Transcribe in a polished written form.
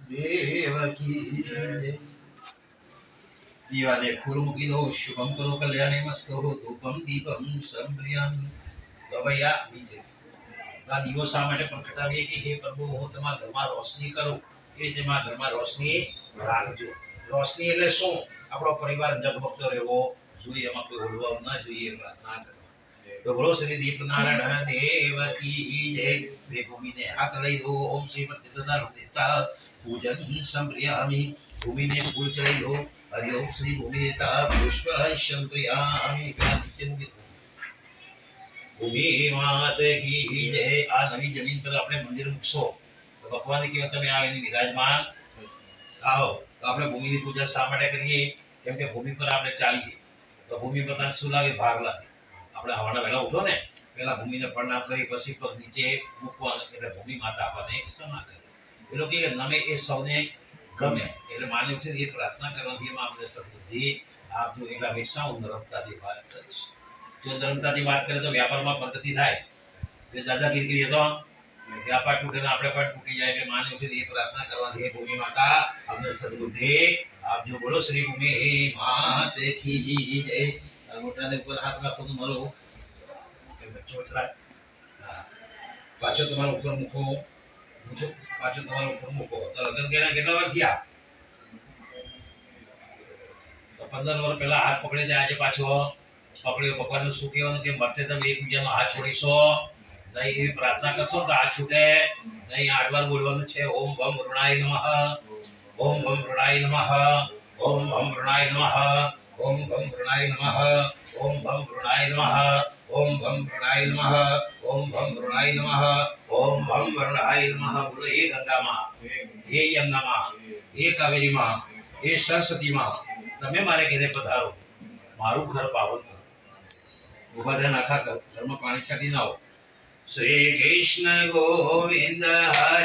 દેવકી દીવાને ફૂલ મૂકી દો. શુભમ કરો કલ્યાણે મસ્તો ધૂપમ દીપમ સંપ્રિયામિ. તો ભૈયા નીચે આ દીવો શા માટે પ્રગટાવીએ કે હે પ્રભુ હું તમારા ઘરમાં રોશની કરું, એ તમારા ઘરમાં રોશની રાખજો. રોશની એટલે શું? આપણો પરિવાર જગમગતો રહેવો જોઈએ, એમાં કોઈ ઓલવાવ ના જોઈએ, પ્રાર્થના કરવા. તો બોલો શ્રી દીપનારાયણ દેવ કી જય. બે ભૂમિને હાથ લઈ દો. ઓમ શ્રીમતી તદારુદેતા પૂજન સંપ્રિયામિ. ભૂમિને ફૂલ ચડાવી દો. હરિ ઓમ શ્રી ભૂમિદેતા પુષ્પ સંપ્રિયામિ. ભૂમિ માત કી જય. આ નવી જમીન પર આપણે મંદિર મૂકશો તો ભગવાન કે તમે આવીને વિરાજમાન થાઓ. તો આપણે ભૂમિની પૂજા શા માટે કરીએ? કેમ કે ભૂમિ પર આપણે ચાલીએ તો ભૂમિ પર શું લાગે? ભાર લાગે. આપણે હવાના વહેલા ઉઠો ને, પેલા ભૂમિને પ્રણામ કરી પછી પગ નીચે મૂકવાનું, એટલે ભૂમિ માતા આપણને ક્ષમા કરે. એ લોકો નમે એ સૌને ગમે, એટલે માની ઉઠીને એ પ્રાર્થના કરવાથી એમાં આપણે સદબુદ્ધિ આપજો. એટલે હંમેશા હું નરમતાથી વાત કરીશ. જો નરમતાથી વાત કરે તો વ્યાપારમાં પ્રગતિ થાય. જો દાદાગીરી કરીએ તો વ્યાપાર તૂટે ને આપણે પણ તૂટી જાય. એટલે માની ઉઠીને એ પ્રાર્થના કરવાથી હે ભૂમિ માતા અમને સદબુદ્ધિ આપજો. બોલો શ્રી ભૂમિ માત કી જય. મોટાને ઉપર હાથ રાખો તો મારો પાછો તમારો ઉપર મૂકો. પાછો તમારો ઉપર મૂકો. તો લગ્ન કેટલા વાર થયા? તો 15 વર્ષ પહેલા હાથ પકડી જાય. આજે પાછો પકડ્યો. ભગવાનનું શું કહેવાનું કે મરતે તમે એકબીજાનો હાથ છોડીશો નહીં, એવી પ્રાર્થના કરશો તો હાથ છૂટે નહીં. 8 વાર બોલવાનું છે. ઓમ ભમ ઋણાય નમઃ. ઓમ ભમ ઋણાય નમઃ. ઓમ ભમ ઋણાય નમઃ. ઓમ ભમ ઋણાય નમઃ. ઓમ ભમ ઋણાય નમઃ. ઓમ ભમ ઋણાય નમઃ. ઓમ ભમ ઋણાય નમઃ. ઓમ ભમ ઋણાય નમઃ. બોલો એ ગંગામાં, એ યમુનામાં, એ કાવેરીમાં, એ સરસ્વતીમાં તમે મારે ઘરે પધારો, મારું ઘર પાવન કરો. ઉભા થઈને આખા ઘરમાં પાણી છાંટી ના આવો. શ્રી કૃષ્ણ ગોવિંદ હરે.